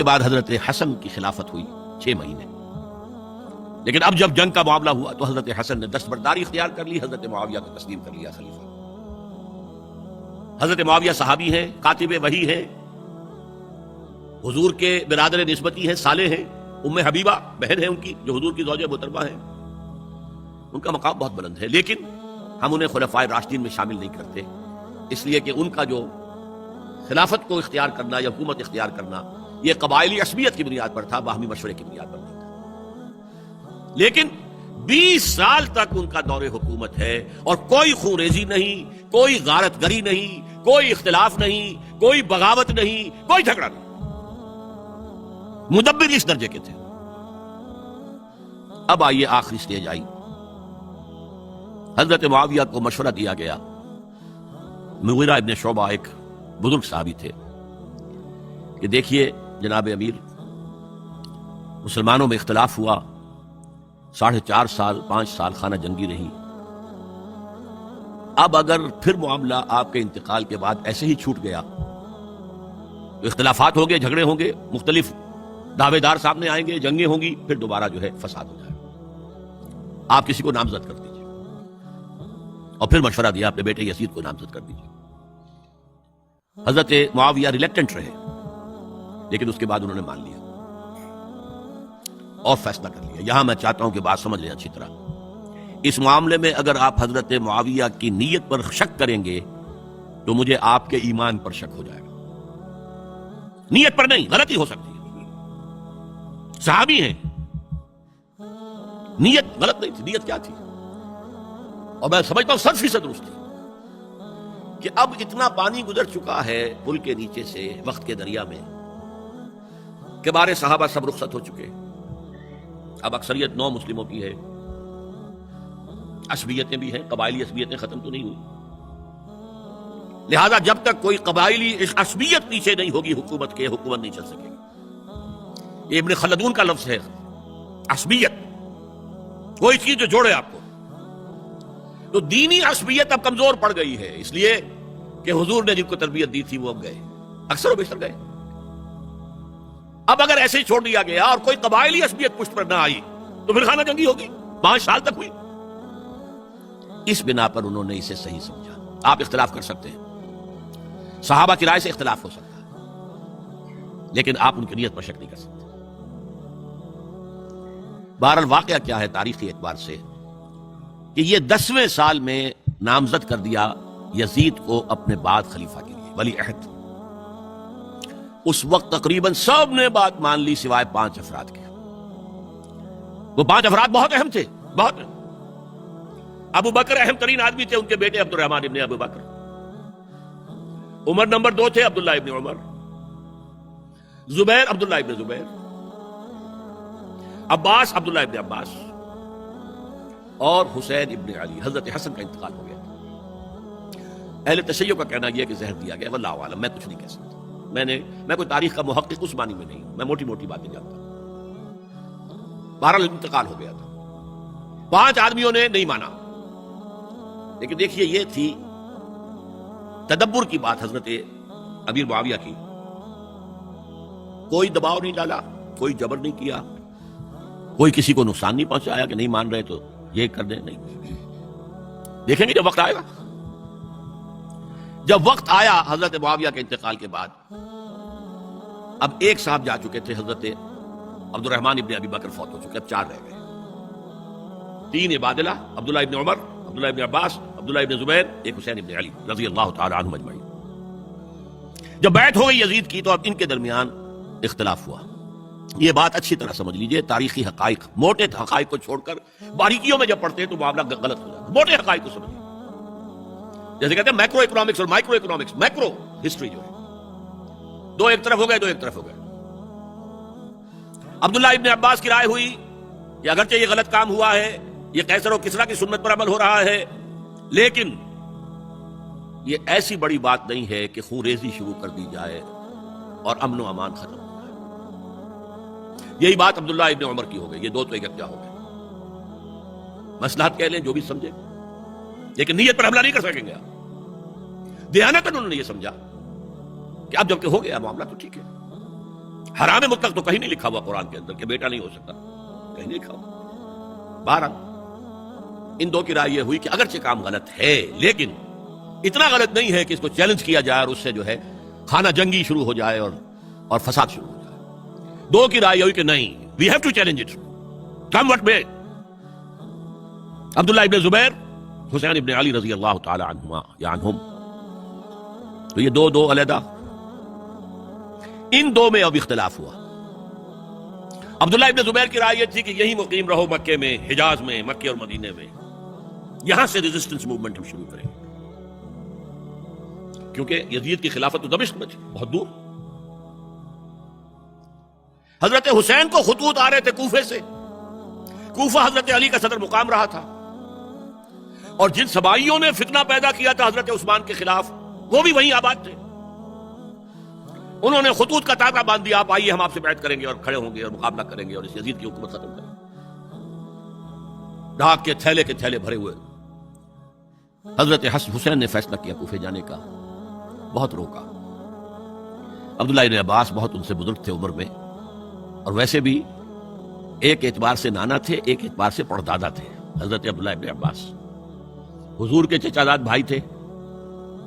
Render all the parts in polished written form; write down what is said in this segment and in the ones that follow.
بعد حضرت حسن کی خلافت ہوئی 6 مہینے، لیکن اب جب جنگ کا معاملہ ہوا تو حضرت حسن نے دستبرداری اختیار کر لی، حضرت معاویہ کو تسلیم کر لیا خلیفہ۔ حضرت معاویہ صحابی ہیں، کاتب وحی ہیں، حضور کے برادر نسبتی ہیں، صالح ہیں، ام حبیبہ بہن ہے ان کی جو حضور کی زوجہ محترمہ ہیں، ان کا مقام بہت بلند ہے، لیکن ہم انہیں خلفائے راشدین میں شامل نہیں کرتے، اس لیے کہ ان کا جو خلافت کو اختیار کرنا یا حکومت اختیار کرنا یہ قبائلی عصبیت کی بنیاد پر تھا، باہمی مشورے کی بنیاد پر نہیں تھا۔ لیکن 20 سال تک ان کا دور حکومت ہے اور کوئی خون ریزی نہیں، کوئی غارت گری نہیں، کوئی اختلاف نہیں، کوئی بغاوت نہیں، کوئی جھگڑا نہیں، مدبر اس درجے کے تھے۔ اب آئیے آخری سٹیج آئی، حضرت معاویہ کو مشورہ دیا گیا، مغیرہ ابن شعبہ ایک بزرگ صحابی تھے، کہ دیکھیے جناب امیر، مسلمانوں میں اختلاف ہوا، 4.5 سال 5 سال خانہ جنگی رہی، اب اگر پھر معاملہ آپ کے انتقال کے بعد ایسے ہی چھوٹ گیا تو اختلافات ہوں گے، جھگڑے ہوں گے، مختلف دعوے دار سامنے آئیں گے، جنگیں ہوں گی، پھر دوبارہ جو ہے فساد ہو جائے گا، آپ کسی کو نامزد کر دیجیے۔ اور پھر مشورہ دیا اپنے بیٹے یزید کو نامزد کر دیجیے۔ حضرت معاویہ ریلیکٹنٹ رہے، لیکن اس کے بعد انہوں نے مان لیا اور فیصلہ کر لیا۔ یہاں میں چاہتا ہوں کہ بات سمجھ لیں اچھی طرح، اس معاملے میں اگر آپ حضرت معاویہ کی نیت پر شک کریں گے تو مجھے آپ کے ایمان پر شک ہو جائے گا، نیت پر نہیں، غلطی ہو سکتی ہے، صحابی ہیں، نیت غلط نہیں تھی، نیت کیا تھی؟ اور میں سمجھتا ہوں 100% درست تھی کہ اب اتنا پانی گزر چکا ہے پل کے نیچے سے وقت کے دریا میں کہ بارے صحابہ سب رخصت ہو چکے، اب اکثریت 9 مسلموں کی ہے، عصبیتیں بھی ہیں، قبائلی عصبیتیں ختم تو نہیں ہوئی، لہذا جب تک کوئی قبائلی عصبیت نیچے نہیں ہوگی حکومت کے، حکومت نہیں چل سکے گی۔ یہ ابن خلدون کا لفظ ہے، عصبیت، کوئی چیز جو جوڑے آپ کو۔ تو دینی عصبیت اب کمزور پڑ گئی ہے، اس لیے کہ حضور نے جن کو تربیت دی تھی وہ اب گئے، اکثر و بیشتر گئے۔ اب اگر ایسے ہی چھوڑ دیا گیا اور کوئی قبائلی عصبیت پشت پر نہ آئی تو پھر خانہ جنگی ہوگی، 5 سال تک ہوئی۔ اس بنا پر انہوں نے اسے صحیح سمجھا۔ آپ اختلاف کر سکتے ہیں، صحابہ کی رائے سے اختلاف ہو سکتا ہے، لیکن آپ ان کی نیت پر شک نہیں کر سکتے۔ بہرحال واقعہ کیا ہے تاریخی اعتبار سے کہ یہ 10ویں سال میں نامزد کر دیا یزید کو اپنے بعد خلیفہ کے لیے، ولی عہد۔ اس وقت تقریباً سب نے بات مان لی سوائے 5 افراد کے۔ وہ 5 افراد بہت اہم تھے، بہت۔ ابو بکر اہم ترین آدمی تھے، ان کے بیٹے عبد الرحمن ابن ابو بکر۔ عمر نمبر 2 تھے عبداللہ ابن عمر، زبیر عبداللہ ابن زبیر، عباس عبداللہ ابن عباس، اور حسین ابن علی۔ حضرت حسن کا انتقال ہو گیا۔ اہل تشیع کا کہنا یہ کہ زہر دیا گیا، واللہ اعلم، میں کچھ نہیں کہہ سکتا، میں کوئی تاریخ کا محقق اس معنی میں نہیں ہوں، میں موٹی موٹی باتیں جانتا ہوں۔ بہرحال انتقال ہو گیا تھا، 5 آدمیوں نے نہیں مانا، لیکن دیکھیے یہ تھی تدبر کی بات حضرت امیر معاویہ کی، کوئی دباؤ نہیں ڈالا، کوئی جبر نہیں کیا، کوئی کسی کو نقصان نہیں پہنچایا کہ نہیں مان رہے تو یہ کر دیں، نہیں۔ دیکھیں گے جب وقت آئے گا۔ جب وقت آیا حضرت معاویہ کے انتقال کے بعد، اب ایک صاحب جا چکے تھے، حضرت عبد الرحمن ابن ابی بکر فوت ہو چکے، اب 4 رہ گئے، 3 عبادلہ، عبداللہ ابن عمر، عبداللہ ابن عباس، عبداللہ ابن زبیر، ایک حسین ابن علی رضی اللہ تعالی عنہم اجمعین۔ جب بیعت ہو گئی یزید کی تو اب ان کے درمیان اختلاف ہوا۔ یہ بات اچھی طرح سمجھ لیجئے، تاریخی حقائق، موٹے حقائق کو چھوڑ کر باریکیوں میں جب پڑھتے ہیں تو معاملہ غلط ہو جاتا ہے۔ موٹے حقائق کو سمجھیے، جیسے کہتے ہیں میکرو اکنامکس اور مائکرو اکنامکس، میکرو ہسٹری جو ہے، 2 ایک طرف ہو گئے، 2 ایک طرف ہو گئے۔ عبداللہ ابن عباس کی رائے ہوئی کہ اگرچہ یہ غلط کام ہوا ہے، یہ قیصر و کسریٰ کی سنت پر عمل ہو رہا ہے، لیکن یہ ایسی بڑی بات نہیں ہے کہ خون ریزی شروع کر دی جائے اور امن و امان ختم ہو جائے۔ یہی بات عبداللہ ابن عمر کی ہو گئی، یہ 2 تو یکجا ہو گئے۔ مصلحت کہہ لیں جو بھی سمجھے، لیکن نیت پر حملہ نہیں کر سکیں گے آپ۔ دیانتاً انہوں نے یہ سمجھا کہ اب جب کہ ہو گیا معاملہ تو ٹھیک ہے، حرام مطلق تو کہیں نہیں لکھا ہوا قرآن کے اندر کہ بیٹا نہیں ہو سکتا، کہیں نہیں لکھا ہوا. بہرحال ان دو کی رائے یہ ہوئی کہ اگرچہ کام غلط ہے لیکن اتنا غلط نہیں ہے کہ اس کو چیلنج کیا جائے اور اس سے جو ہے خانہ جنگی شروع ہو جائے اور فساد شروع ہو جائے. دو کی رائے ہوئی کہ نہیں، we have to challenge it come what may. Abdullah ابن زبیر، حسین ابن علی رضی اللہ تعالی عنہما یا عنہم، تو یہ دو علیحدہ. ان دو میں اب اختلاف ہوا. عبداللہ ابن زبیر کی رائے تھی کہ یہی مقیم رہو مکے میں، حجاز میں، مکے اور مدینے میں، یہاں سے ریزسٹنس موومنٹ ہم شروع کریں گے، کیونکہ یزید کی خلافت تو دمشق میں تھی، بہت دور. حضرت حسین کو خطوط آ رہے تھے کوفے سے. کوفہ حضرت علی کا صدر مقام رہا تھا، اور جن سبائیوں نے فتنہ پیدا کیا تھا حضرت عثمان کے خلاف وہ بھی وہیں آباد تھے. انہوں نے خطوط کا تاطا باندھ دیا، آپ آئیے ہم آپ سے بیعت کریں گے اور کھڑے ہوں گے اور مقابلہ کریں گے اور اس یزید کی حکومت ختم کریں گے. ڈاک کے تھیلے بھرے ہوئے. حضرت حسین نے فیصلہ کیا کوفے جانے کا، بہت روکا. عبداللہ ابن عباس بہت ان سے بزرگ تھے عمر میں، اور ویسے بھی ایک اعتبار سے نانا تھے، ایک اعتبار سے پڑدادا تھے. حضرت عبداللہ ابن عباس حضور کے چچا زاد بھائی تھے،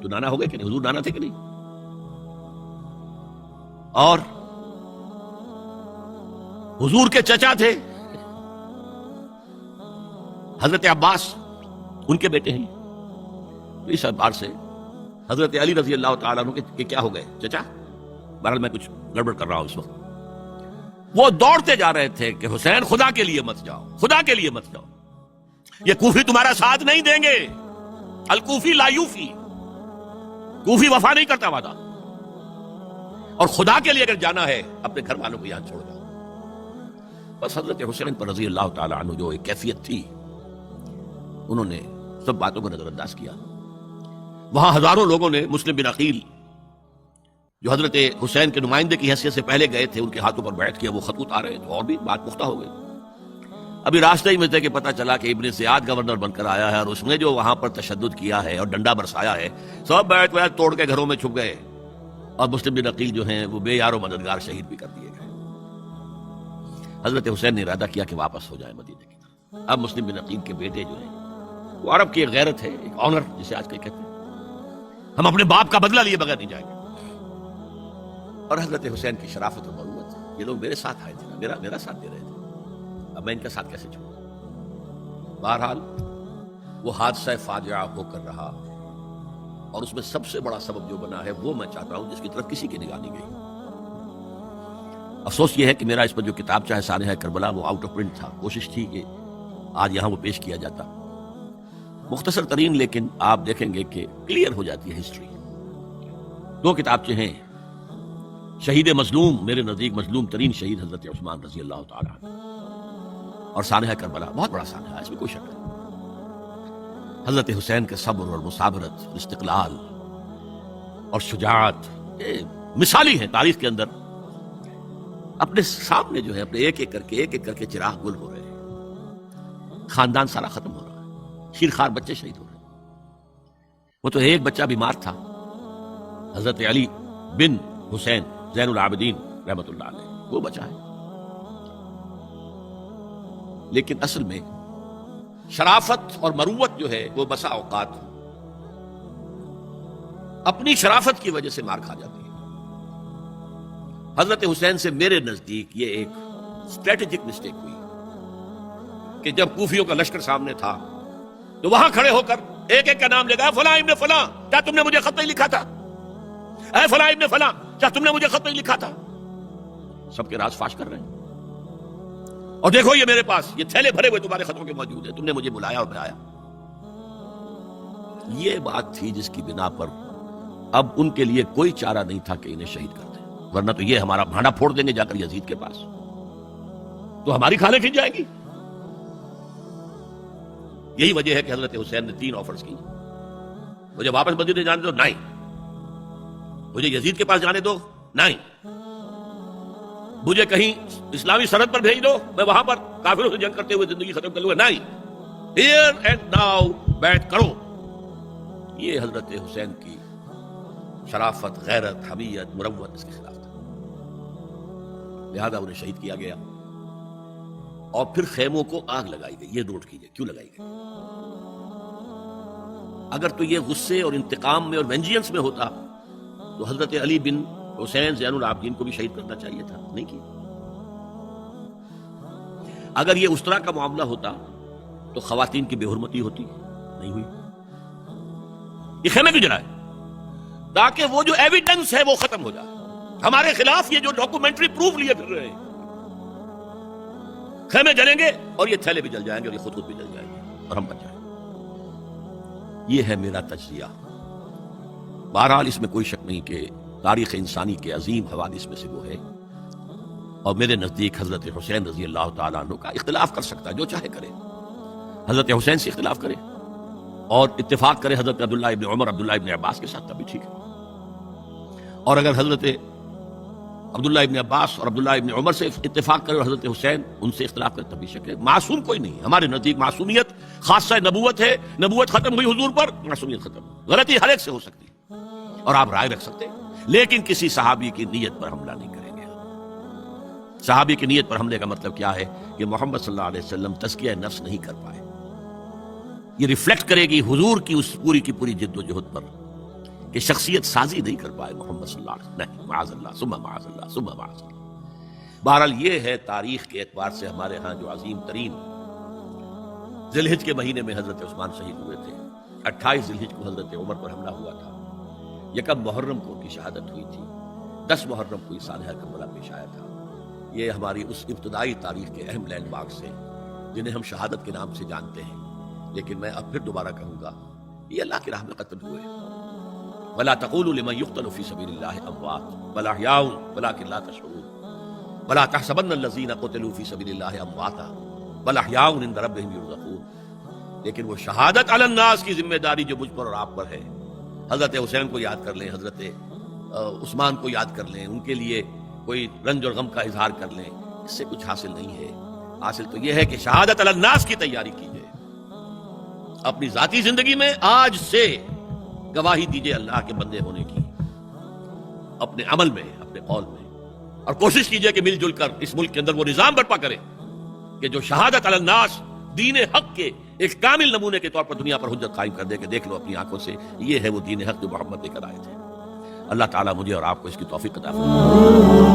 تو نانا ہو گئے کہ نہیں؟ حضور نانا تھے کہ نہیں؟ اور حضور کے چچا تھے حضرت عباس، ان کے بیٹے ہیں. اس اعتبار سے حضرت علی رضی اللہ تعالیٰ عنہ کے کیا ہو گئے؟ چچا. بہرحال میں کچھ گڑبڑ کر رہا ہوں اس وقت. وہ دوڑتے جا رہے تھے کہ حسین خدا کے لیے مت جاؤ، خدا کے لیے مت جاؤ، یہ کوفی تمہارا ساتھ نہیں دیں گے. الکوفی لا یوفی، کوفی وفا نہیں کرتا وعدہ، اور خدا کے لیے اگر جانا ہے اپنے گھر والوں کو یہاں چھوڑ جاؤ. بس حضرت حسین پر رضی اللہ تعالیٰ عنہ جو ایک کیفیت تھی، انہوں نے سب باتوں کو نظر انداز کیا. وہاں ہزاروں لوگوں نے مسلم بن عقیل جو حضرت حسین کے نمائندے کی حیثیت سے پہلے گئے تھے، ان کے ہاتھوں پر بیٹھ کیا. وہ خطوط آ رہے تھے اور بھی بات پختہ ہو گئی. ابھی راستے ہی میں تھے کہ پتہ چلا کہ ابن زیاد گورنر بن کر آیا ہے، اور اس نے جو وہاں پر تشدد کیا ہے اور ڈنڈا برسایا ہے، سب بیٹھ توڑ کے گھروں میں چھپ گئے، اور مسلم بن عقیل جو ہیں وہ بے یار و مددگار شہید بھی کر دیے گئے. حضرت حسین نے ارادہ کیا کہ واپس ہو جائے مدینے کی طرف. اب مسلم بن عقیل کے بیٹے جو ہیں، وہ عرب کی ایک غیرت ہے، ایک آنر جسے آج کل کہتے ہیں، ہم اپنے باپ کا بدلہ لیے بغیر نہیں جائیں گے. اور حضرت حسین کی شرافت اور مروت، یہ لوگ میرے ساتھ آئے تھے، میرا ساتھ دے رہے تھے، اب میں ان کا ساتھ کیسے چھوڑوں. بہرحال وہ حادثہ فاجعہ ہو کر رہا، اور اس میں سب سے بڑا سبب جو بنا ہے وہ میں چاہتا ہوں جس کی طرف کسی کی نگاہ نہیں گئی. افسوس یہ ہے کہ میرا اس پر جو کتاب چاہے سانحہ کربلا وہ آؤٹ آف پرنٹ تھا. کوشش تھی کہ آج یہاں وہ پیش کیا جاتا، مختصر ترین، لیکن آپ دیکھیں گے کہ کلیئر ہو جاتی ہے ہسٹری. دو کتابچے ہیں. شہید مظلوم، میرے نزدیک مظلوم ترین شہید حضرت عثمان رضی اللہ تعالیٰ عنہ، اور سانحہ کربلا، بہت بڑا سانحہ ہے، اس میں کوئی شک نہیں. حضرت حسین کے صبر اور مثابرت، استقلال اور شجاعت مثالی ہیں تاریخ کے اندر. اپنے سامنے جو ہے اپنے ایک ایک کر کے چراغ گل ہو رہے ہیں، خاندان سارا ختم ہو رہا ہے، شیرخوار بچے شہید ہو رہے ہیں. وہ تو ایک بچہ بیمار تھا، حضرت علی بن حسین زین العابدین رحمت اللہ علیہ، وہ بچا ہے. لیکن اصل میں شرافت اور مروت جو ہے وہ بسا اوقات اپنی شرافت کی وجہ سے مار کھا جاتی ہے. حضرت حسین سے میرے نزدیک یہ ایک اسٹریٹجک مسٹیک ہوئی کہ جب کوفیوں کا لشکر سامنے تھا تو وہاں کھڑے ہو کر ایک ایک کا نام لے گا، فلاں ابن فلاں، کیا تم نے مجھے خط نہیں لکھا تھا؟ اے فلاں ابن فلاں، کیا تم نے مجھے خط نہیں لکھا تھا؟ سب کے راز فاش کر رہے ہیں. اور دیکھو یہ میرے پاس یہ تھیلے بھرے ہوئے تمہارے خطوں کے موجود ہیں، تم نے مجھے بلایا اور میں آیا. یہ بات تھی جس کی بنا پر اب ان کے لیے کوئی چارہ نہیں تھا کہ انہیں شہید کر دیں، ورنہ تو یہ ہمارا بھانڈا پھوڑ دیں گے جا کر یزید کے پاس، تو ہماری کھانے کھل جائیں گی. یہی وجہ ہے کہ حضرت حسین نے 3 آفرز کی. مجھے واپس مدینے جانے دو، نہیں. مجھے یزید کے پاس جانے دو، نہیں. مجھے کہیں اسلامی سرحد پر بھیج دو، میں وہاں پر کافروں سے جنگ کرتے ہوئے زندگی ختم کر لوں گا، نہیں. ہیئر اینڈ ناؤ بیٹھ کرو. یہ حضرت حسین کی شرافت، غیرت، حمیت، مروت اس کے خلاف تھا. لہذا انہیں شہید کیا گیا. اور پھر خیموں کو آگ لگائی گئی. یہ نوٹ کیجئے کیوں لگائی گئی. اگر تو یہ غصے اور انتقام میں اور وینجینس میں ہوتا تو حضرت علی بن حسین زین العابدین کو بھی شہید کرنا چاہیے تھا, نہیں کیا. اگر یہ اس طرح کا معاملہ ہوتا تو خواتین کی بے حرمتی ہوتی, نہیں ہوئی. یہ خیمے کیوں جلائے؟ تاکہ وہ جو ایویڈنس ہے وہ ختم ہو جائے. ہمارے خلاف یہ جو ڈاکومنٹری پروف لیے پھر رہے ہیں, خیمے جلیں گے اور یہ تھیلے بھی جل جائیں گے اور یہ خود بھی جل جائیں گے اور ہم بچ جائیں گے. یہ ہے میرا تجزیہ. بہرحال اس میں کوئی شک نہیں کہ تاریخ انسانی کے عظیم حوادث میں سے وہ ہے, اور میرے نزدیک حضرت حسین رضی اللہ تعالیٰ عنہ کا اختلاف کر سکتا ہے, جو چاہے کرے. حضرت حسین سے اختلاف کرے اور اتفاق کرے حضرت عبداللہ ابن عمر, عبداللہ ابن عباس کے ساتھ, تب بھی ٹھیک ہے. اور اگر حضرت عبداللہ ابن عباس اور عبداللہ ابن عمر سے اتفاق کرے اور حضرت حسین ان سے اختلاف کرے, تب بھی شک ہے. معصوم کوئی نہیں. ہمارے نزدیک معصومیت خاصہ نبوت ہے. نبوت ختم ہوئی حضور پر, معصومیت ختم. غلطی ہر ایک سے ہو سکتی اور آپ رائے رکھ سکتے, لیکن کسی صحابی کی نیت پر حملہ نہیں کریں گے. صحابی کی نیت پر حملے کا مطلب کیا ہے کہ محمد صلی اللہ علیہ وسلم تزکیہ نفس نہیں کر پائے. یہ ریفلیکٹ کرے گی حضور کی اس پوری کی پوری جد و جہد پر کہ شخصیت سازی نہیں کر پائے محمد صلی اللہ علیہ وسلم. نہیں, معاذ اللہ ثم معاذ اللہ ثم معاذ اللہ. بہرحال یہ ہے تاریخ کے اعتبار سے ہمارے ہاں جو عظیم ترین ذی الحجہ کے مہینے میں حضرت عثمان شہید ہوئے تھے. 28 ذی الحجہ کو حضرت عمر پر حملہ ہوا تھا. 1 محرم کو ان کی شہادت ہوئی تھی. 10 محرم کو یہ سانحہ کربلا پیش آیا تھا. یہ ہماری اس ابتدائی تاریخ کے اہم لینڈ مارکس ہیں جنہیں ہم شہادت کے نام سے جانتے ہیں. لیکن میں اب پھر دوبارہ کہوں گا, یہ اللہ کی راہ میں قتل ہوئے. وَلَا تَقُولُوا لِمَنْ يُقْتَلُ فِي سَبِيلِ اللَّهِ أَمْوَاتٌ بَلْ أَحْيَاءٌ وَلَكِنْ لَا تَشْعُرُونَ وَلَا تَحْسَبَنَّ الَّذِينَ قُتِلُوا فِي سَبِيلِ اللَّهِ أَمْوَاتًا بَلْ أَحْيَاءٌ عِندَ رَبِّهِمْ يُرْزَقُونَ. لیکن وہ شہادت علی الناس کی ذمہ داری جو مجھ پر اور آپ پر ہے, حضرت حسین کو یاد کر لیں, حضرت عثمان کو یاد کر لیں, ان کے لیے کوئی رنج اور غم کا اظہار کر لیں, اس سے کچھ حاصل نہیں ہے. حاصل تو یہ ہے کہ شہادت علی الناس کی تیاری کیجئے. اپنی ذاتی زندگی میں آج سے گواہی دیجئے اللہ کے بندے ہونے کی, اپنے عمل میں, اپنے قول میں, اور کوشش کیجئے کہ مل جل کر اس ملک کے اندر وہ نظام برپا کرے کہ جو شہادت علی الناس دین حق کے ایک کامل نمونے کے طور پر دنیا پر حجت قائم کر دے کہ دیکھ لو اپنی آنکھوں سے, یہ ہے وہ دین حق جو محمد لے کر آئے تھے. اللہ تعالیٰ مجھے اور آپ کو اس کی توفیق عطا فرمائے.